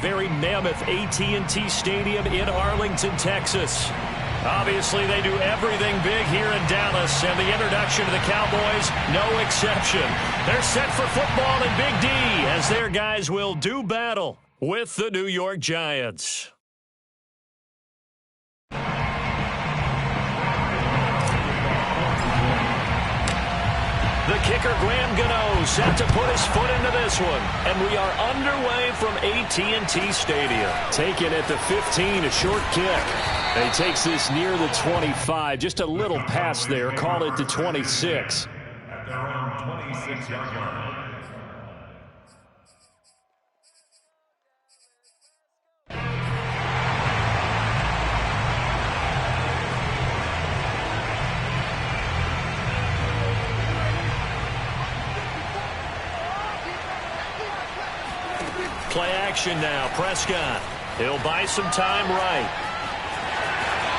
very mammoth AT&T Stadium in Arlington, Texas. Obviously, they do everything big here in Dallas, and the introduction to the Cowboys, no exception. They're set for football in Big D as their guys will do battle with the New York Giants. The kicker, Graham Gano, set to put his foot into this one. And we are underway from AT&T Stadium. Taken at the 15, a short kick. He takes this near the 25. Just a little pass there. Call it the 26. At their own 26-yard line. Play action now. Prescott. He'll buy some time right.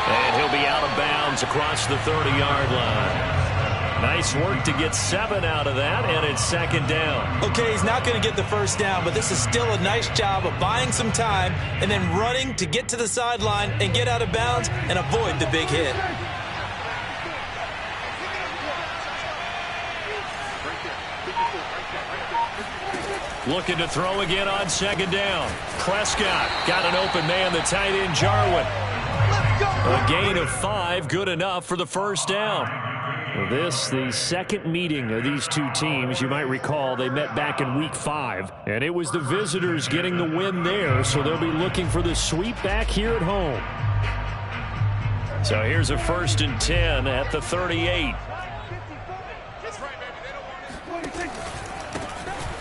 And he'll be out of bounds across the 30-yard line. Nice work to get 7 out of that, and it's second down. Okay, he's not going to get the first down, but this is still a nice job of buying some time and then running to get to the sideline and get out of bounds and avoid the big hit. Looking to throw again on second down. Prescott got an open man, the tight end Jarwin. A gain of 5, good enough for the first down. Well, this, the second meeting of these two teams. You might recall they met back in Week 5, and it was the visitors getting the win there, so they'll be looking for the sweep back here at home. So here's a 1st and 10 at the 38.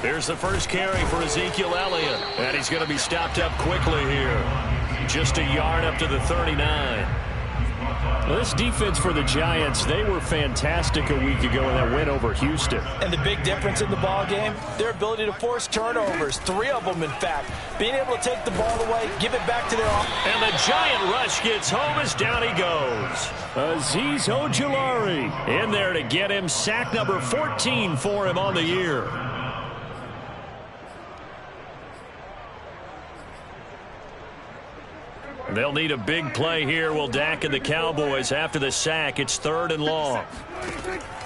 Here's the first carry for Ezekiel Elliott. And he's going to be stopped up quickly here. Just a yard up to the 39. Well, this defense for the Giants, they were fantastic a week ago in that win over Houston. And the big difference in the ball game, their ability to force turnovers, 3 of them in fact. Being able to take the ball away, give it back to their own. And the Giant rush gets home as down he goes. Azeez Ojulari in there to get him sack number 14 for him on the year. They'll need a big play here. Will Dak and the Cowboys after the sack. It's 3rd and long.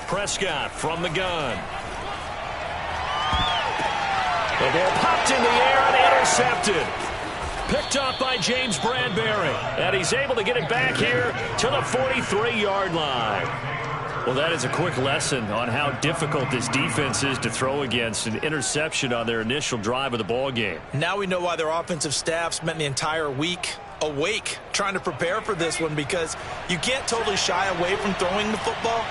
Prescott from the gun. The ball popped in the air and intercepted. Picked up by James Bradbury. And he's able to get it back here to the 43-yard line. Well, that is a quick lesson on how difficult this defense is to throw against. An interception on their initial drive of the ball game. Now we know why their offensive staff spent the entire week awake trying to prepare for this one, because you can't totally shy away from throwing the football,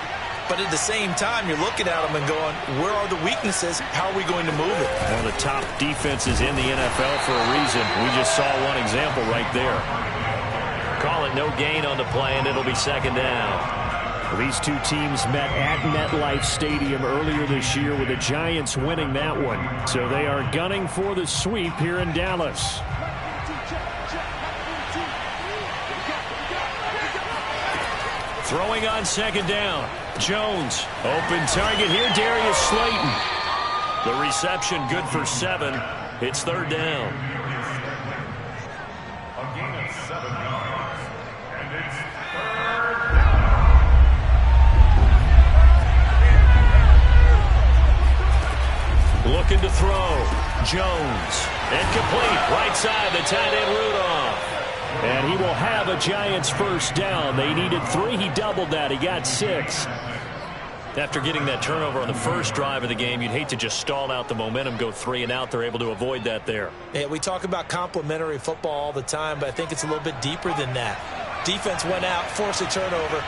but at the same time you're looking at them and going, where are the weaknesses? How are we going to move it? One of the top defenses in the NFL for a reason. We just saw one example right there. Call it no gain on the play, and it'll be second down. These two teams met at MetLife Stadium earlier this year, with the Giants winning that one. So they are gunning for the sweep here in Dallas. Throwing on second down. Jones. Open target here, Darius Slayton. The reception good for 7. It's 3rd down. A gain of 7 yards. And it's 3rd down. Looking to throw. Jones. Incomplete. Right side, the tight end Rudolph. And he will have a Giants first down. They needed 3. He doubled that. He got 6. After getting that turnover on the first drive of the game, you'd hate to just stall out the momentum, go 3 and out. They're able to avoid that there. Yeah, we talk about complementary football all the time, but I think it's a little bit deeper than that. Defense went out, forced a turnover,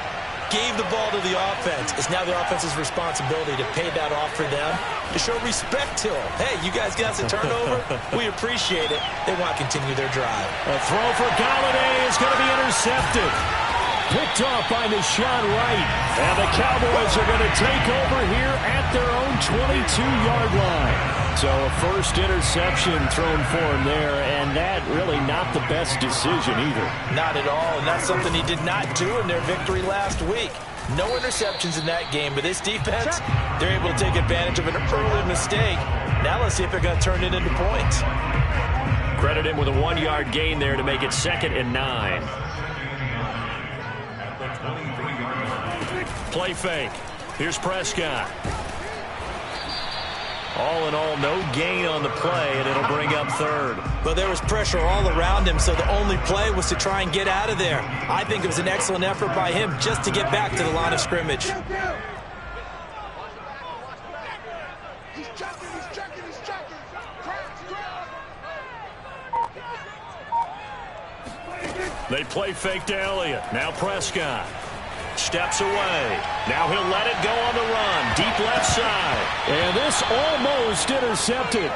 gave the ball to the offense. It's now the offense's responsibility to pay that off for them, to show respect to them. Hey, you guys got the turnover. We appreciate it. They want to continue their drive. A throw for Galladay is going to be intercepted. Picked off by Deshaun Wright. And the Cowboys are going to take over here at their own 22-yard line. So a first interception thrown for him there, and that really not the best decision either. Not at all, and that's something he did not do in their victory last week. No interceptions in that game, but this defense, they're able to take advantage of an early mistake. Now let's see if they're going to turn it into points. Credit him with a 1-yard gain there to make it 2nd and 9. Play fake. Here's Prescott. All in all, no gain on the play, and it'll bring up 3rd. But there was pressure all around him, so the only play was to try and get out of there. I think it was an excellent effort by him just to get back to the line of scrimmage. They play fake to Elliott. Now Prescott. Steps away. Now he'll let it go on the run. Deep left side. And this almost intercepted.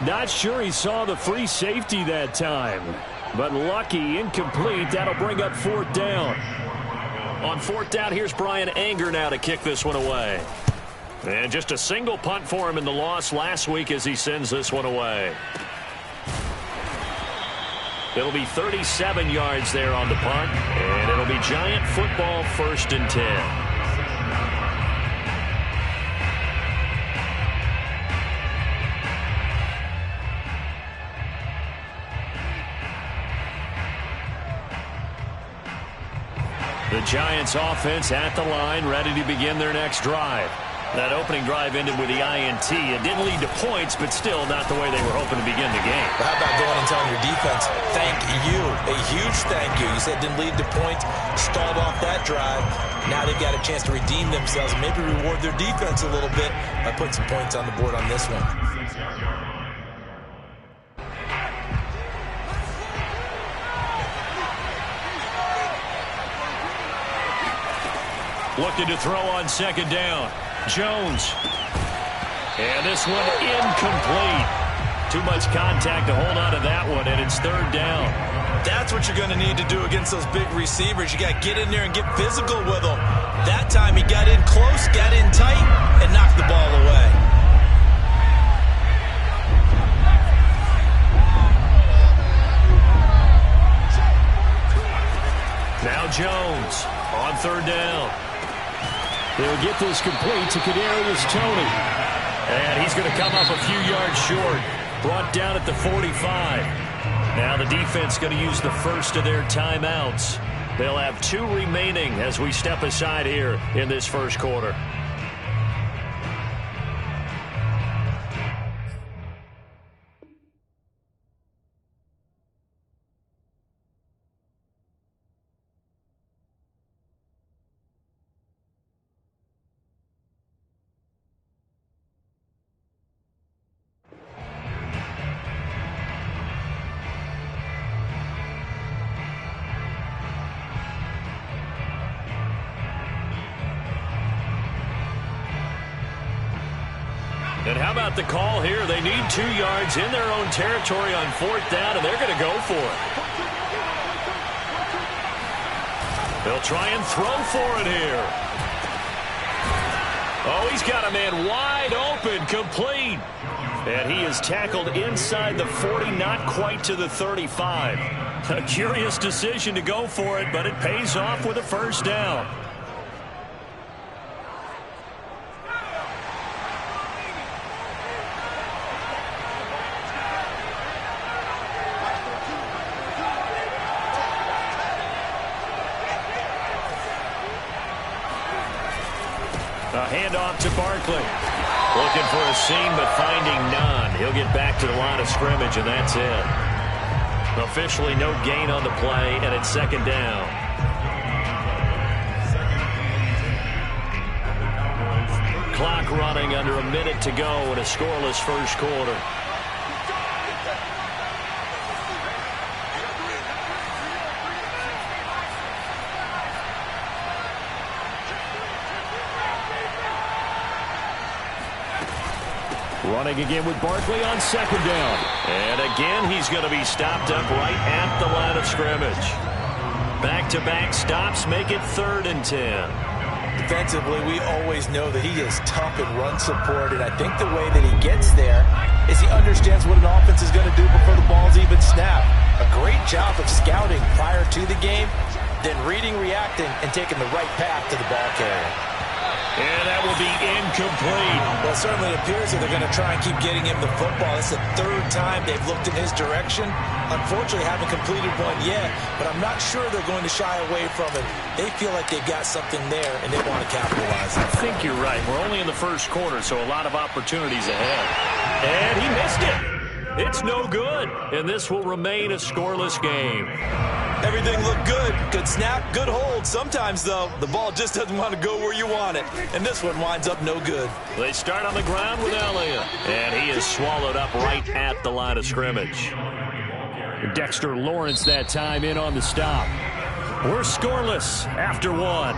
Not sure he saw the free safety that time. But lucky, incomplete. That'll bring up 4th down. On 4th down, here's Brian Anger now to kick this one away. And just a single punt for him in the loss last week as he sends this one away. It'll be 37 yards there on the punt, and it'll be Giant football 1st and 10. The Giants offense at the line, ready to begin their next drive. That opening drive ended with the INT. It didn't lead to points, but still not the way they were hoping to begin the game. But how about going and telling your defense, thank you, a huge thank you. You said it didn't lead to points, stalled off that drive. Now they've got a chance to redeem themselves and maybe reward their defense a little bit by putting some points on the board on this one. Looking to throw on 2nd down. Jones. And this one incomplete. Too much contact to hold on to that one, and it's 3rd down. That's what you're going to need to do against those big receivers. You got to get in there and get physical with them. That time he got in close, got in tight, and knocked the ball away. Now Jones on 3rd down. They'll get this complete to Kadarius Toney. And he's going to come up a few yards short. Brought down at the 45. Now the defense going to use the first of their timeouts. They'll have 2 remaining as we step aside here in this first quarter. And how about the call here? They need 2 yards in their own territory on 4th down, and they're going to go for it. They'll try and throw for it here. Oh, he's got a man wide open, complete. And he is tackled inside the 40, not quite to the 35. A curious decision to go for it, but it pays off with a 1st down. A handoff to Barkley. Looking for a seam, but finding none. He'll get back to the line of scrimmage, and that's it. Officially no gain on the play, and it's 2nd down. Clock running under a minute to go in a scoreless first quarter. Running again with Barkley on 2nd down. And again, he's going to be stopped up right at the line of scrimmage. Back-to-back stops make it 3rd and 10. Defensively, we always know that he is tough in run support, and I think the way that he gets there is he understands what an offense is going to do before the ball's even snapped. A great job of scouting prior to the game, then reading, reacting, and taking the right path to the ball carrier. And that will be incomplete. Well, it certainly appears that they're going to try and keep getting him the football. It's the third time they've looked in his direction. Unfortunately, haven't completed one yet, but I'm not sure they're going to shy away from it. They feel like they've got something there, and they want to capitalize. I think you're right. We're only in the first quarter, so a lot of opportunities ahead. And he missed it. It's no good, and this will remain a scoreless game. Everything looked good. Good snap, good hold. Sometimes, though, the ball just doesn't want to go where you want it. And this one winds up no good. They start on the ground with Elliott. And he is swallowed up right at the line of scrimmage. Dexter Lawrence that time in on the stop. We're scoreless after one.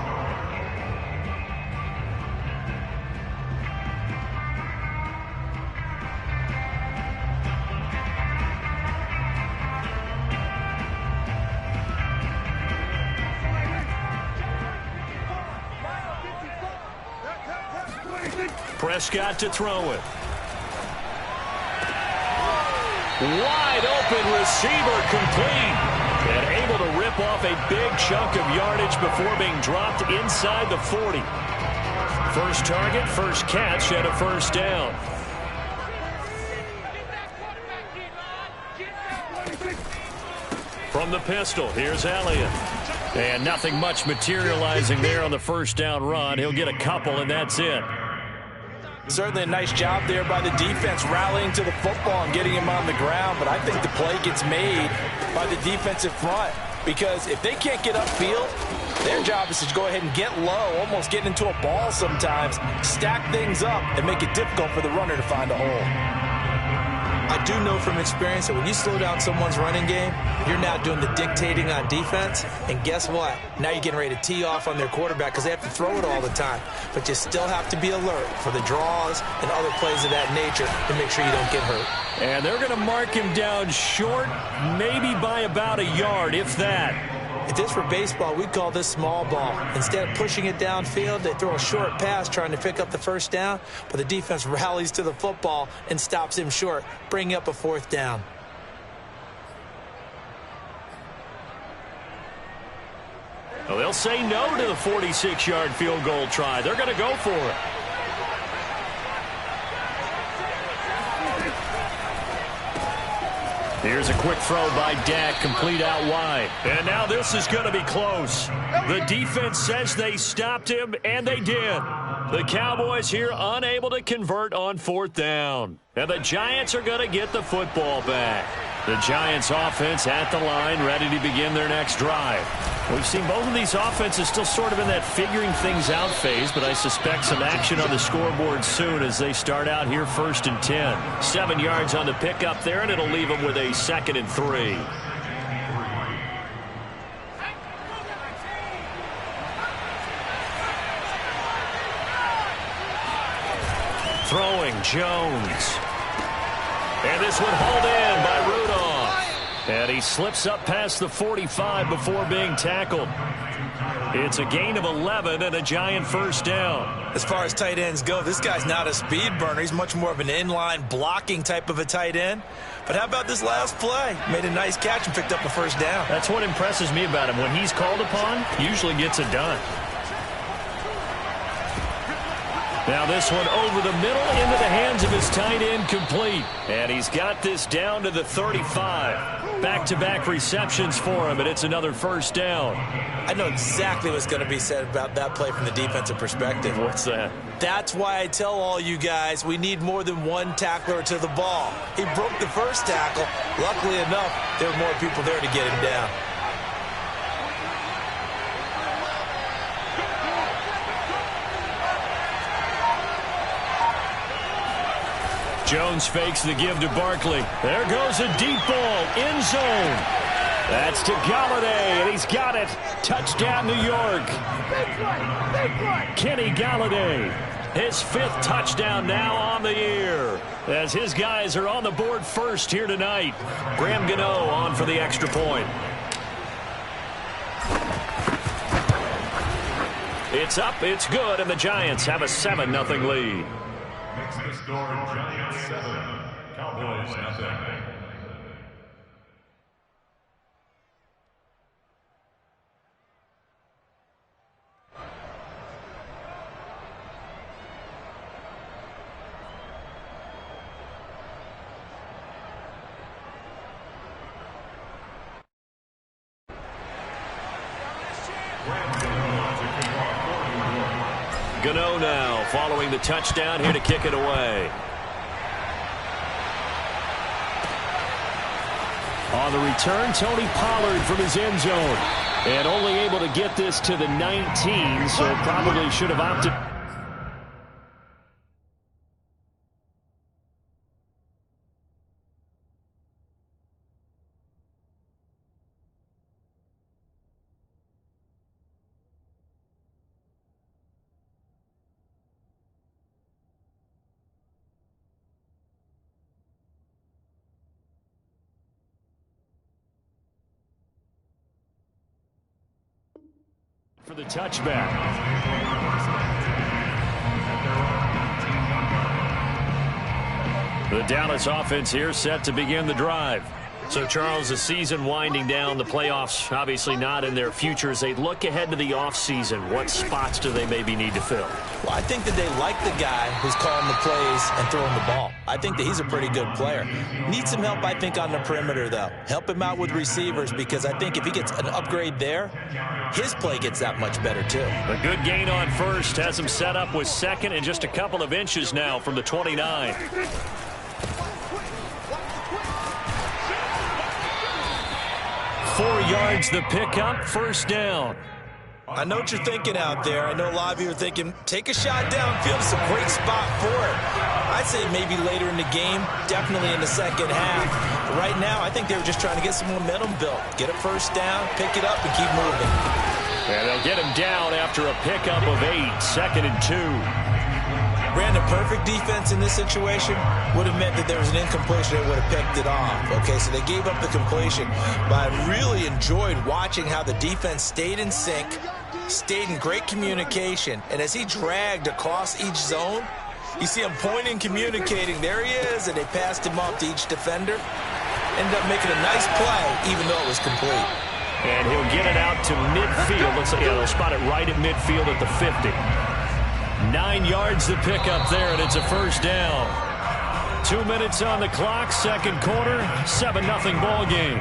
Prescott to throw it. Wide open receiver complete. And able to rip off a big chunk of yardage before being dropped inside the 40. First target, first catch, and a first down. From the pistol, here's Elliott. And nothing much materializing there on the first down run. He'll get a couple, and that's it. Certainly a nice job there by the defense rallying to the football and getting him on the ground, but I think the play gets made by the defensive front because if they can't get upfield, their job is to go ahead and get low, almost get into a ball sometimes, stack things up, and make it difficult for the runner to find a hole. I do know from experience that when you slow down someone's running game, you're now doing the dictating on defense, and guess what? Now you're getting ready to tee off on their quarterback because they have to throw it all the time. But you still have to be alert for the draws and other plays of that nature to make sure you don't get hurt. And they're going to mark him down short, maybe by about a yard, if that. If this were baseball, we'd call this small ball. Instead of pushing it downfield, they throw a short pass trying to pick up the first down, but the defense rallies to the football and stops him short, bringing up a fourth down. Well, they'll say no to the 46-yard field goal try. They're going to go for it. Here's a quick throw by Dak, complete out wide. And now this is going to be close. The defense says they stopped him, and they did. The Cowboys here unable to convert on fourth down. And the Giants are going to get the football back. The Giants offense at the line, ready to begin their next drive. We've seen both of these offenses still sort of in that figuring things out phase, but I suspect some action on the scoreboard soon as they start out here 1st and 10. 7 yards on the pickup there, and it'll leave them with a 2nd and 3. Throwing Jones. And this one hauled in by Rudolph. And he slips up past the 45 before being tackled. It's a gain of 11 and a Giant first down. As far as tight ends go, this guy's not a speed burner. He's much more of an inline blocking type of a tight end. But how about this last play? Made a nice catch and picked up a first down. That's what impresses me about him. When he's called upon, usually gets it done. Now this one over the middle into the hands of his tight end, complete. And he's got this down to the 35. Back-to-back receptions for him, and it's another first down. I know exactly what's going to be said about that play from the defensive perspective. What's that? That's why I tell all you guys we need more than one tackler to the ball. He broke the first tackle. Luckily enough, there were more people there to get him down. Jones fakes the give to Barkley. There goes a deep ball, end zone. That's to Galladay, and he's got it. Touchdown, New York. Kenny Galladay, his 5th touchdown now on the year, as his guys are on the board first here tonight. Graham Gano on for the extra point. It's up, it's good, and the Giants have a 7-0 lead. Makes the score Giants 7, Cowboys nothing. Gano now following the touchdown here to kick it away. On the return, Tony Pollard from his end zone. And only able to get this to the 19, so probably should have opted. For the touchback. The Dallas offense here set to begin the drive. So, Charles, the season winding down, the playoffs obviously not in their future. As they look ahead to the offseason, what spots do they maybe need to fill? Well, I think that they like the guy who's calling the plays and throwing the ball. I think that he's a pretty good player. Needs some help, I think, on the perimeter, though. Help him out with receivers, because I think if he gets an upgrade there, his play gets that much better, too. A good gain on first has him set up with second and just a couple of inches now from the 29. 4 yards the pickup, first down. I know what you're thinking out there. I know a lot of you are thinking, take a shot downfield. It's a great spot for it. I'd say maybe later in the game, definitely in the second half. But right now, I think they were just trying to get some momentum built. Get a first down, pick it up, and keep moving. And they'll get him down after a pickup of 8, 2nd and 2. Brandon, perfect defense in this situation would have meant that there was an incompletion. They would have picked it off. Okay, so they gave up the completion. But I really enjoyed watching how the defense stayed in sync, stayed in great communication. And as he dragged across each zone, you see him pointing, communicating. There he is, and they passed him off to each defender. Ended up making a nice play, even though it was complete. And he'll get it out to midfield. Looks like they'll spot it right at midfield at the 50. 9 yards the pickup there, and it's a first down. 2 minutes on the clock, second quarter, 7-0 ball game.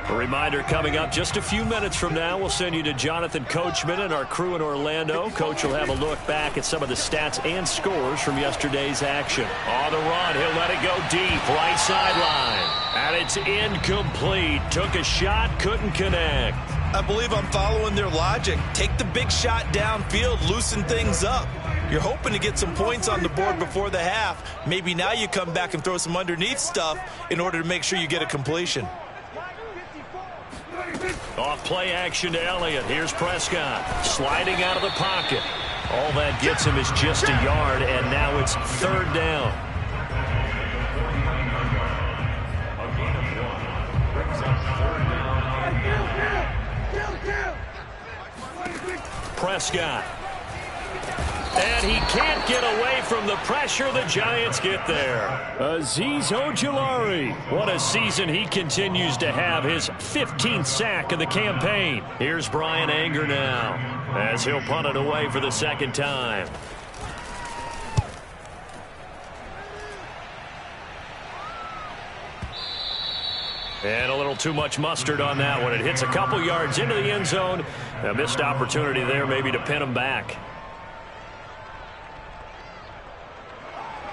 A reminder coming up just a few minutes from now, we'll send you to Jonathan Coachman and our crew in Orlando. Coach will have a look back at some of the stats and scores from yesterday's action. On the run, he'll let it go deep, right sideline. And it's incomplete. Took a shot, couldn't connect. I believe I'm following their logic. Take the big shot downfield, loosen things up. You're hoping to get some points on the board before the half. Maybe now you come back and throw some underneath stuff in order to make sure you get a completion. Off play action to Elliott. Here's Prescott sliding out of the pocket. All that gets him is just a yard, and now it's third down. Prescott. And he can't get away from the pressure. The Giants get there. Azeez Ojulari. What a season he continues to have. His 15th sack of the campaign. Here's Brian Anger now as he'll punt it away for the second time. And a little too much mustard on that one. It hits a couple yards into the end zone. A missed opportunity there maybe to pin him back.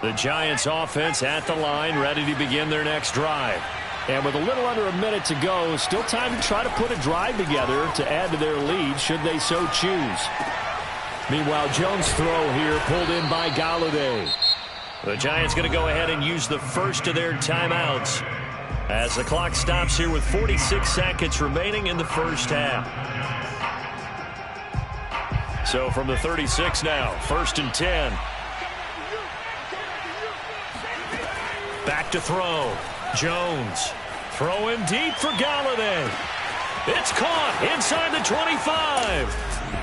The Giants offense at the line, ready to begin their next drive. And with a little under a minute to go, still time to try to put a drive together to add to their lead should they so choose. Meanwhile, Jones' throw here pulled in by Galladay. The Giants going to go ahead and use the first of their timeouts as the clock stops here with 46 seconds remaining in the first half. So from the 36 now, 1st and 10. Back to throw. Jones throwing deep for Galladay. It's caught inside the 25.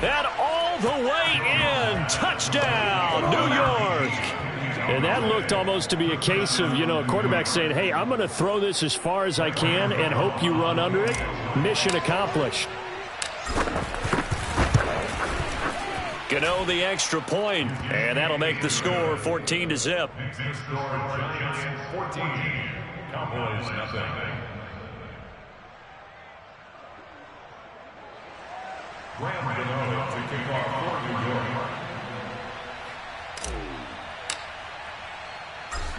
And all the way in. Touchdown, New York. And that looked almost to be a case of, a quarterback saying, hey, I'm going to throw this as far as I can and hope you run under it. Mission accomplished. Gano the extra point, and that'll make the score 14-0. Giants 14, Cowboys nothing. Graham Gano to kick off for New York.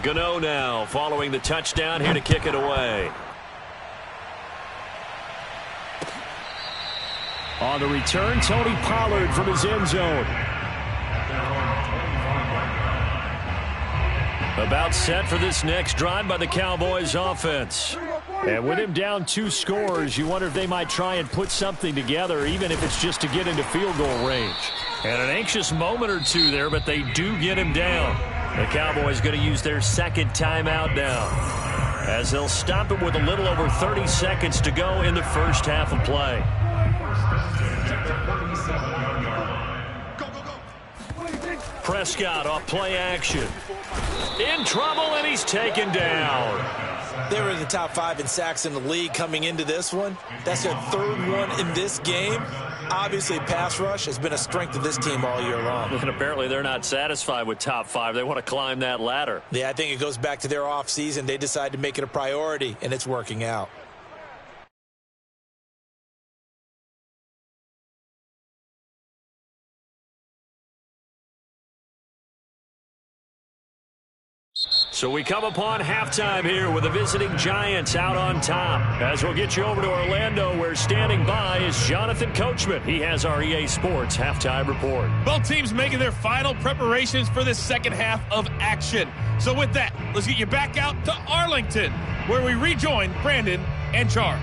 Gano now following the touchdown here to kick it away. On the return, Tony Pollard from his end zone. About set for this next drive by the Cowboys offense. And with him down 2 scores, you wonder if they might try and put something together, even if it's just to get into field goal range. And an anxious moment or two there, but they do get him down. The Cowboys going to use their second timeout now, as they'll stop it with a little over 30 seconds to go in the first half of play. Prescott off play action. In trouble, and he's taken down. They were in the top 5 in sacks in the league coming into this one. That's their 3rd one in this game. Obviously, pass rush has been a strength of this team all year long. And apparently they're not satisfied with top 5. They want to climb that ladder. Yeah, I think it goes back to their offseason. They decided to make it a priority, and it's working out. So we come upon halftime here with the visiting Giants out on top. As we'll get you over to Orlando, where standing by is Jonathan Coachman. He has our EA Sports halftime report. Both teams making their final preparations for this second half of action. So with that, let's get you back out to Arlington, where we rejoin Brandon and Charles.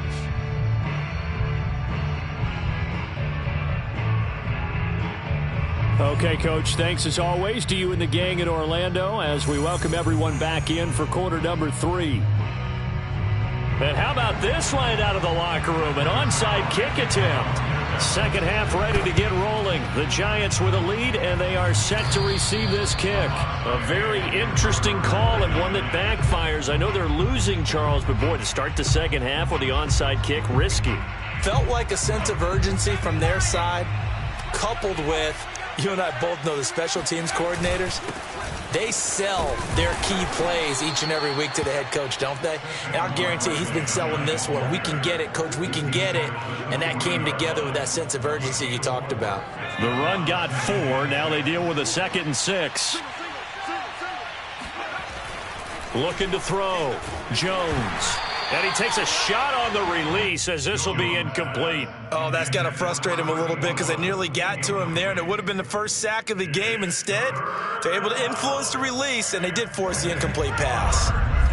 Okay, Coach, thanks as always to you and the gang in Orlando as we welcome everyone back in for quarter number 3. And how about this line out of the locker room? An onside kick attempt. Second half ready to get rolling. The Giants with a lead, and they are set to receive this kick. A very interesting call and one that backfires. I know they're losing, Charles, but boy, to start the second half with the onside kick, risky. Felt like a sense of urgency from their side, coupled with, you and I both know the special teams coordinators, they sell their key plays each and every week to the head coach, don't they? And I'll guarantee he's been selling this one. We can get it, Coach. We can get it. And that came together with that sense of urgency you talked about. The run got 4. Now they deal with a 2nd and 6. Looking to throw. Jones. And he takes a shot on the release as this will be incomplete. Oh, that's got to frustrate him a little bit because they nearly got to him there, and it would have been the first sack of the game. Instead, they're able to influence the release, and they did force the incomplete pass.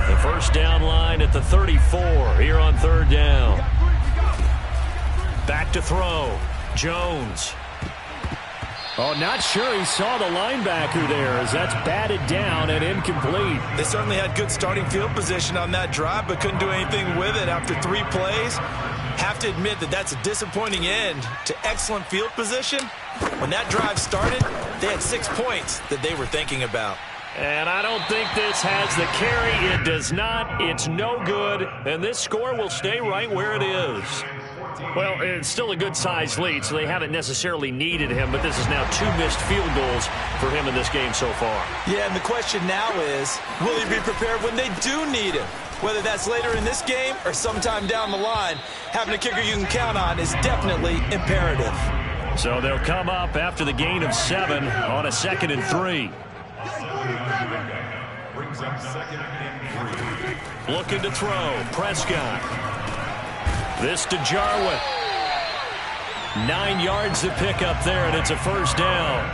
The first down line at the 34 here on 3rd down. Back to throw. Jones. Oh, not sure he saw the linebacker there as that's batted down and incomplete. They certainly had good starting field position on that drive, but couldn't do anything with it after 3 plays. Have to admit that that's a disappointing end to excellent field position. When that drive started, they had 6 points that they were thinking about. And I don't think this has the carry. It does not. It's no good. And this score will stay right where it is. Well, it's still a good-sized lead, so they haven't necessarily needed him, but this is now 2 missed field goals for him in this game so far. Yeah, and the question now is, will he be prepared when they do need him? Whether that's later in this game or sometime down the line, having a kicker you can count on is definitely imperative. So they'll come up after the gain of 7 on a 2nd and 3. Brings up 2nd and 3. Looking to throw. Prescott. This to Jarwin. 9 yards to pick up there, and it's a first down.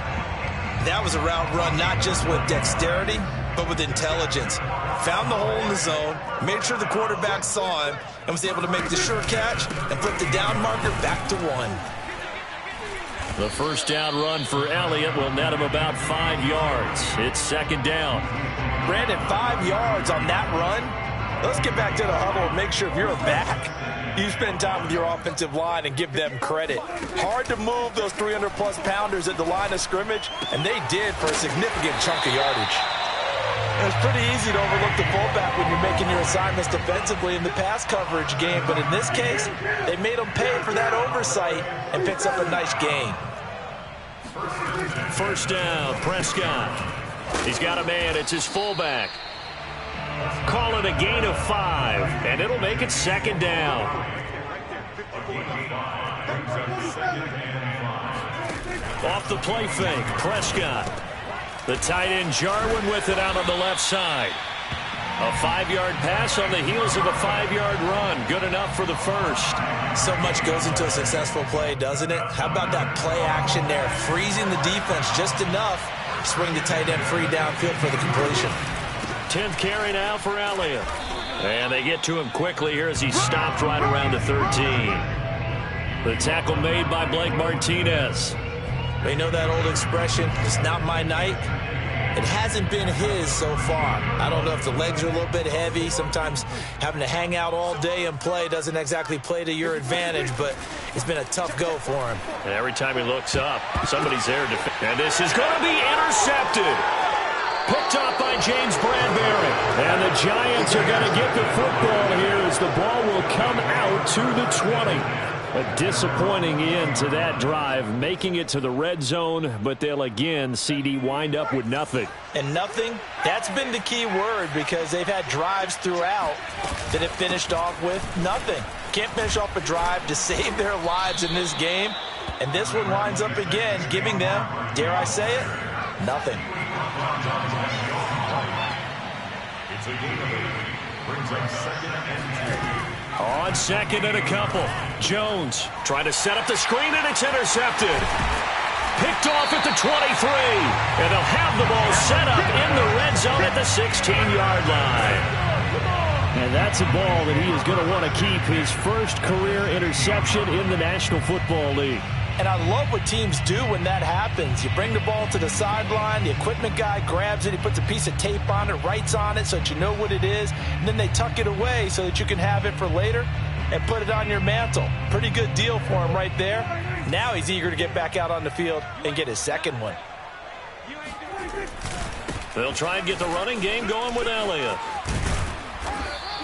That was a route run not just with dexterity, but with intelligence. Found the hole in the zone, made sure the quarterback saw him, and was able to make the sure catch and flip the down marker back to 1. The first down run for Elliott will net him about 5 yards. It's 2nd down. Brandon, 5 yards on that run. Let's get back to the huddle and make sure if you're a back, you spend time with your offensive line and give them credit. Hard to move those 300-plus pounders at the line of scrimmage, and they did for a significant chunk of yardage. It's pretty easy to overlook the fullback when you're making your assignments defensively in the pass coverage game, but in this case, they made them pay for that oversight and picks up a nice gain. First down, Prescott. He's got a man. It's his fullback. Call it a gain of 5, and it'll make it 2nd down. Off the play fake, Prescott. The tight end Jarwin with it out on the left side. A 5-yard pass on the heels of a 5-yard run. Good enough for the first. So much goes into a successful play, doesn't it? How about that play action there? Freezing the defense just enough. Swing the tight end free downfield for the completion. 10th carry now for Elliott. And they get to him quickly here as he stopped right around the 13. The tackle made by Blake Martinez. They know that old expression, it's not my night. It hasn't been his so far. I don't know if the legs are a little bit heavy. Sometimes having to hang out all day and play doesn't exactly play to your advantage, but it's been a tough go for him. And every time he looks up, somebody's there. And this is going to be intercepted. Picked up by James Bradbury. And the Giants are going to get the football here as the ball will come out to the 20. A disappointing end to that drive, making it to the red zone, but they'll again, CD, wind up with nothing. And nothing, that's been the key word because they've had drives throughout that have finished off with nothing. Can't finish off a drive to save their lives in this game. And this one winds up again, giving them, dare I say it, nothing. It's a gain of 8. Brings up 2nd and 10. On 2nd and a couple. Jones trying to set up the screen, and it's intercepted. Picked off at the 23. And they'll have the ball set up in the red zone at the 16-yard line. And that's a ball that he is going to want to keep, his first career interception in the National Football League. And I love what teams do when that happens. You bring the ball to the sideline, the equipment guy grabs it, he puts a piece of tape on it, writes on it so that you know what it is, and then they tuck it away so that you can have it for later and put it on your mantle. Pretty good deal for him right there. Now he's eager to get back out on the field and get his second one. They'll try and get the running game going with Elliott.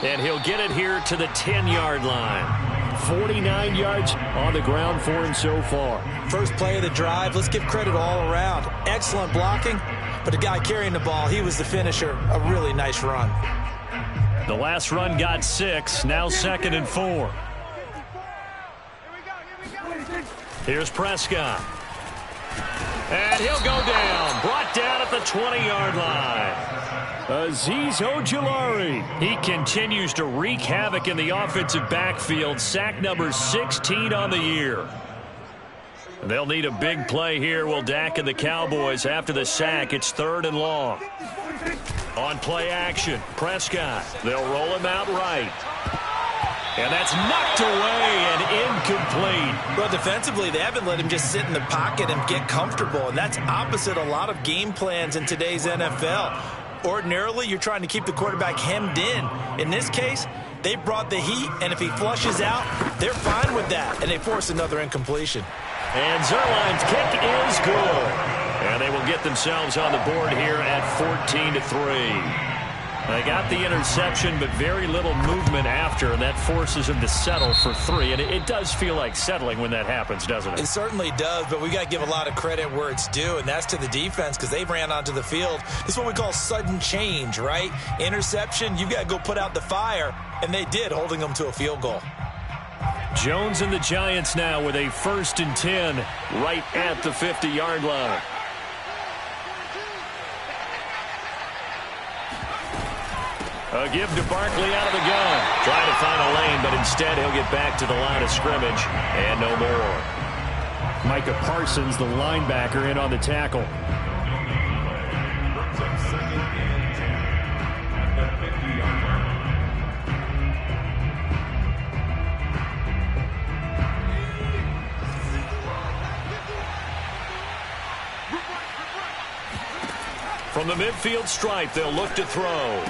And he'll get it here to the 10-yard line. 49 yards on the ground for him so far. First play of the drive, let's give credit all around. Excellent blocking, but the guy carrying the ball, he was the finisher. A really nice run. The last run got 6, now 2nd and 4. Here's Prescott. And he'll go down, brought down at the 20-yard line. Azeez Ojulari. He continues to wreak havoc in the offensive backfield. Sack number 16 on the year. They'll need a big play here, will Dak and the Cowboys. After the sack, it's 3rd and long. On play action, Prescott. They'll roll him out right. And that's knocked away and incomplete. Well, defensively, they haven't let him just sit in the pocket and get comfortable, and that's opposite a lot of game plans in today's NFL. Ordinarily, you're trying to keep the quarterback hemmed in. In this case, they brought the heat, and if he flushes out, they're fine with that, and they force another incompletion. And Zerline's kick is good. And they will get themselves on the board here at 14-3. They got the interception, but very little movement after, and that forces them to settle for 3. And it does feel like settling when that happens, doesn't it? It certainly does, but we got to give a lot of credit where it's due, and that's to the defense because they ran onto the field. This is what we call sudden change, right? Interception, you've got to go put out the fire, and they did, holding them to a field goal. Jones and the Giants now with a 1st and 10 right at the 50-yard line. A give to Barkley out of the gun. Trying to find a lane, but instead he'll get back to the line of scrimmage and no more. Micah Parsons, the linebacker, in on the tackle. Brings up 2nd and 10 at the 50-yard line. From the midfield stripe, they'll look to throw.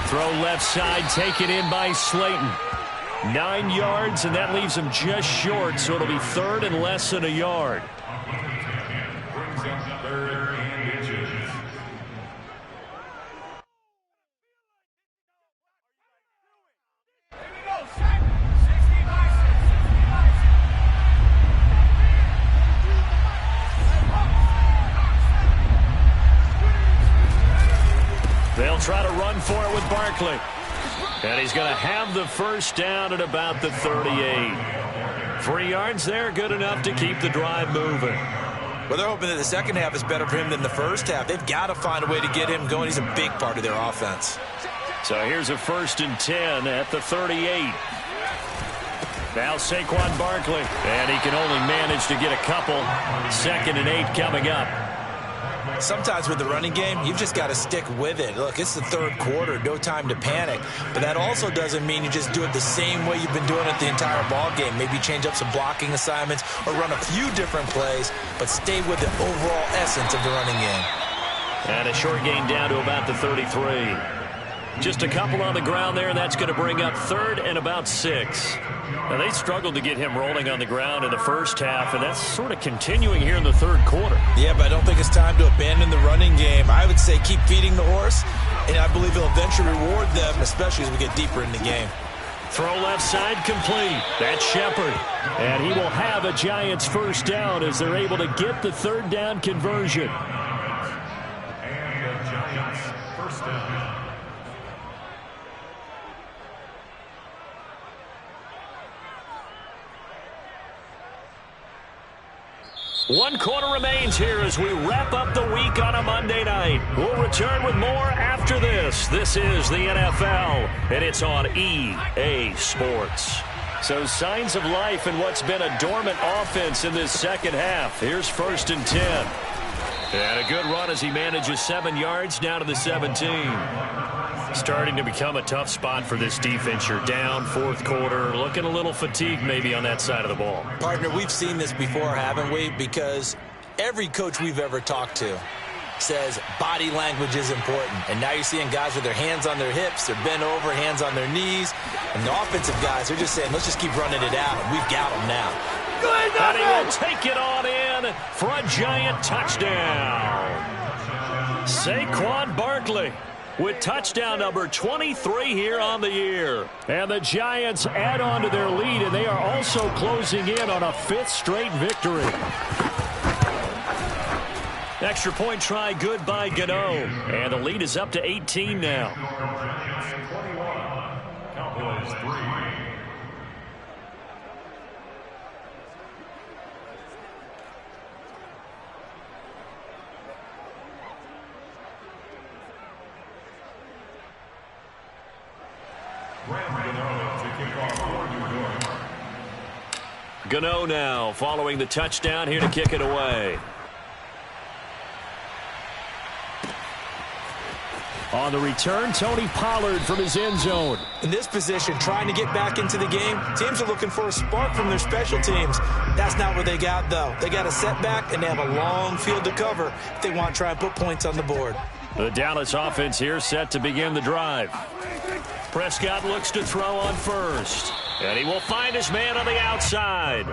Throw left side, taken in by Slayton. 9 yards, and that leaves him just short, so it'll be 3rd and less than a yard. Brings up 3rd and inches. They'll try to run for it with Barkley. And he's going to have the first down at about the 38. 3 yards there, good enough to keep the drive moving. Well, they're hoping that the second half is better for him than the first half. They've got to find a way to get him going. He's a big part of their offense. So here's a 1st and 10 at the 38. Now Saquon Barkley, and he can only manage to get a couple. 2nd and 8 coming up. Sometimes with the running game, you've just got to stick with it. Look, it's the 3rd quarter, no time to panic. But that also doesn't mean you just do it the same way you've been doing it the entire ball game. Maybe change up some blocking assignments or run a few different plays, but stay with the overall essence of the running game. And a short gain down to about the 33. Just a couple on the ground there, and that's going to bring up 3rd and about 6. Now, they struggled to get him rolling on the ground in the first half, and that's sort of continuing here in the 3rd quarter. Yeah, but I don't think it's time to abandon the running game. I would say keep feeding the horse, and I believe he'll eventually reward them, especially as we get deeper in the game. Throw left side complete. That's Shepard. And he will have a Giants 1st down as they're able to get the 3rd down conversion. And the Giants 1st down. One quarter remains here as we wrap up the week on a Monday night. We'll return with more after this. This is the NFL, and it's on EA Sports. So signs of life in what's been a dormant offense in this second half. Here's 1st and 10. And a good run as he manages 7 yards down to the 17. Starting to become a tough spot for this defense. You're down 4th quarter, looking a little fatigued maybe on that side of the ball. Partner, we've seen this before, haven't we? Because every coach we've ever talked to says body language is important. And now you're seeing guys with their hands on their hips, they're bent over, hands on their knees. And the offensive guys are just saying, let's just keep running it out. And we've got them now. And he will take it on in for a Giant touchdown. Saquon Barkley with touchdown number 23 here on the year. And the Giants add on to their lead, and they are also closing in on a 5th straight victory. Extra point try good by Gano. And the lead is up to 18 now. Giants 21, Cowboys 3. Gano now following the touchdown here to kick it away. On the return, Tony Pollard from his end zone. In this position, trying to get back into the game, teams are looking for a spark from their special teams. That's not what they got, though. They got a setback, and they have a long field to cover if they want to try and put points on the board. The Dallas offense here set to begin the drive. Prescott looks to throw on first. And he will find his man on the outside.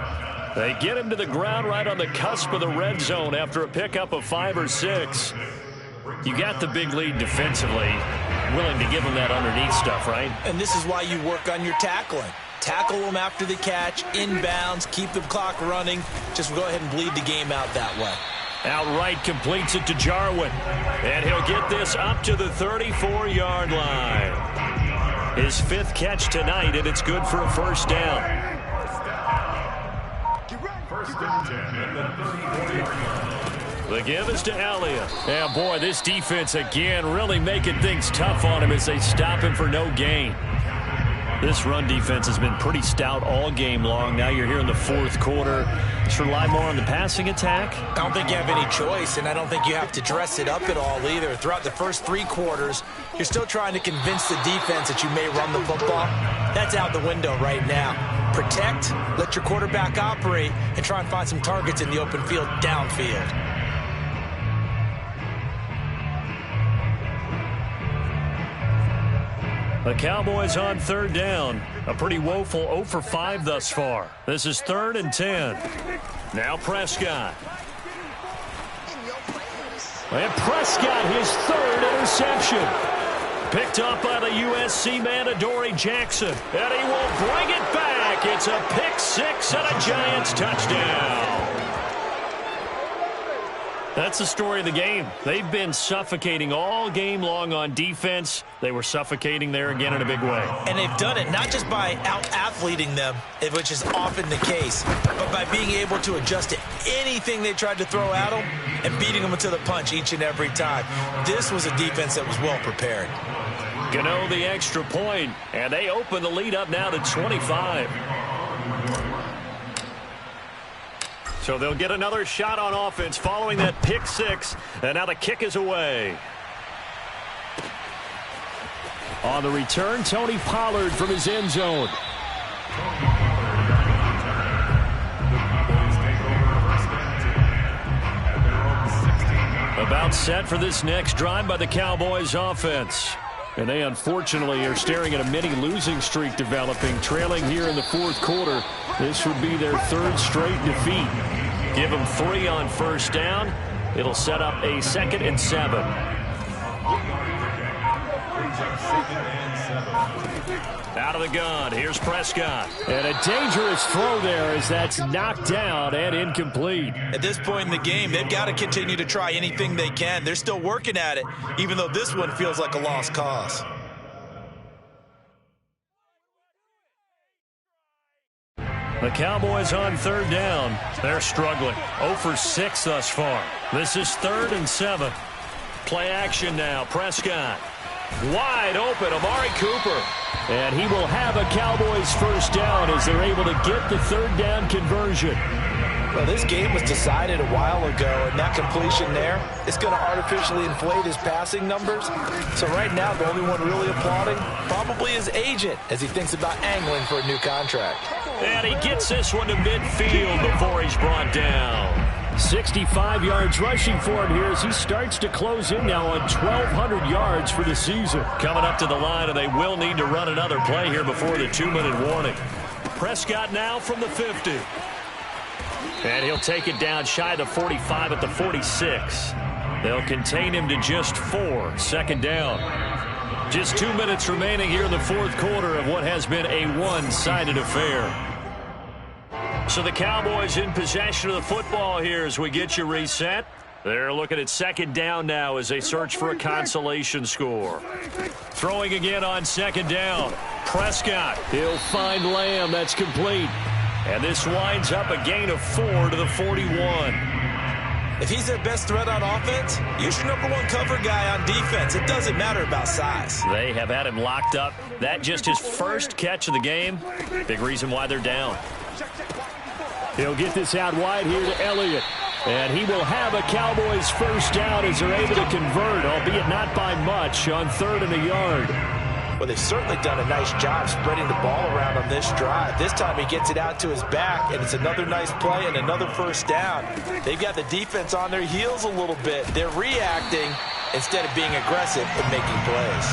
They get him to the ground right on the cusp of the red zone after a pickup of 5 or 6. You got the big lead defensively. Willing to give him that underneath stuff, right? And this is why you work on your tackling. Tackle them after the catch, inbounds, keep the clock running. Just go ahead and bleed the game out that way. Outright completes it to Jarwin. And he'll get this up to the 34-yard line. His 5th catch tonight, and it's good for a 1st down. 1st and 10 at the 34-yard line. The give is to Elliott. Yeah, boy, this defense again really making things tough on him as they stop him for no gain. This run defense has been pretty stout all game long. Now you're here in the 4th quarter. Just rely more on the passing attack. I don't think you have any choice, and I don't think you have to dress it up at all either. Throughout the first 3 quarters, you're still trying to convince the defense that you may run the football. That's out the window right now. Protect, let your quarterback operate, and try and find some targets in the open field downfield. The Cowboys on 3rd down. A pretty woeful 0 for 5 thus far. This is 3rd and 10. Now Prescott. And Prescott, his 3rd interception. Picked up by the USC man, Adoree Jackson. And he will bring it back. It's a pick 6 and a Giants touchdown. That's the story of the game. They've been suffocating all game long on defense. They were suffocating there again in a big way. And they've done it not just by out-athleting them, which is often the case, but by being able to adjust to anything they tried to throw at them and beating them to the punch each and every time. This was a defense that was well prepared. Gano the extra point, and they open the lead up now to 25. So they'll get another shot on offense following that pick six, and now the kick is away. On the return, Tony Pollard from his end zone. About set for this next drive by the Cowboys offense. And they unfortunately are staring at a mini losing streak developing, trailing here in the fourth quarter. This would be their third straight defeat. Give them 3 on first down. It'll set up a 2nd and 7. Out of the gun, here's Prescott. And a dangerous throw there as that's knocked down and incomplete. At this point in the game, they've got to continue to try anything they can. They're still working at it, even though this one feels like a lost cause. The Cowboys on third down. They're struggling. 0 for 6 thus far. This is 3rd and 7. Play action now. Prescott. Wide open, Amari Cooper. And he will have a Cowboys first down as they're able to get the third down conversion. Well, this game was decided a while ago, and that completion there is going to artificially inflate his passing numbers. So right now, the only one really applauding probably his agent as he thinks about angling for a new contract. And he gets this one to midfield before he's brought down. 65 yards rushing for him here as he starts to close in now on 1,200 yards for the season. Coming up to the line, and they will need to run another play here before the 2-minute warning. Prescott now from the 50. And he'll take it down shy of the 45 at the 46. They'll contain him to just 4. 2nd down. Just 2 minutes remaining here in the fourth quarter of what has been a one-sided affair. So the Cowboys in possession of the football here as we get you reset. They're looking at 2nd down now as they search for a consolation score. Throwing again on 2nd down. Prescott. He'll find Lamb. That's complete. And this winds up a gain of 4 to the 41. If he's their best threat on offense, use your #1 cover guy on defense. It doesn't matter about size. They have had him locked up. That just his first catch of the game. Big reason why they're down. He'll get this out wide here to Elliott. And he will have a Cowboys first down as they're able to convert, albeit not by much, on 3rd and a yard. Well, they've certainly done a nice job spreading the ball around on this drive. This time he gets it out to his back, and it's another nice play and another first down. They've got the defense on their heels a little bit. They're reacting instead of being aggressive and making plays.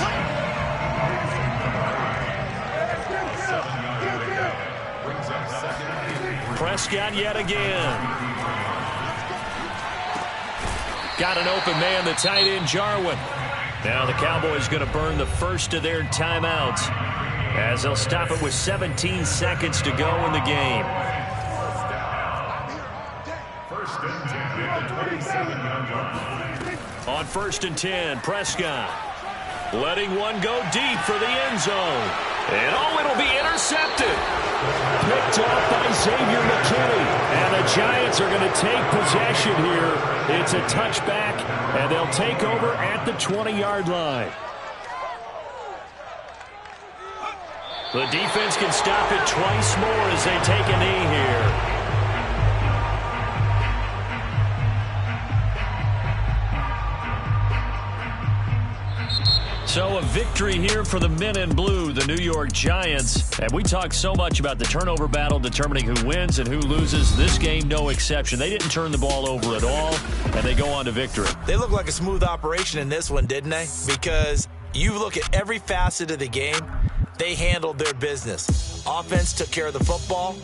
Prescott yet again. Got an open man, the tight end, Jarwin. Now the Cowboys going to burn the first of their timeouts as they'll stop it with 17 seconds to go in the game. First and 10 at the 27-yard line. On 1st and 10, Prescott letting one go deep for the end zone. And it'll be intercepted. Picked off by Xavier McKinney. And the Giants are going to take possession here. It's a touchback, and they'll take over at the 20-yard line. The defense can stop it twice more as they take a knee here. So a victory here for the men in blue, the New York Giants. And we talk so much about the turnover battle determining who wins and who loses. This game, no exception. They didn't turn the ball over at all, and they go on to victory. They look like a smooth operation in this one, didn't they? Because you look at every facet of the game, they handled their business. Offense took care of the football.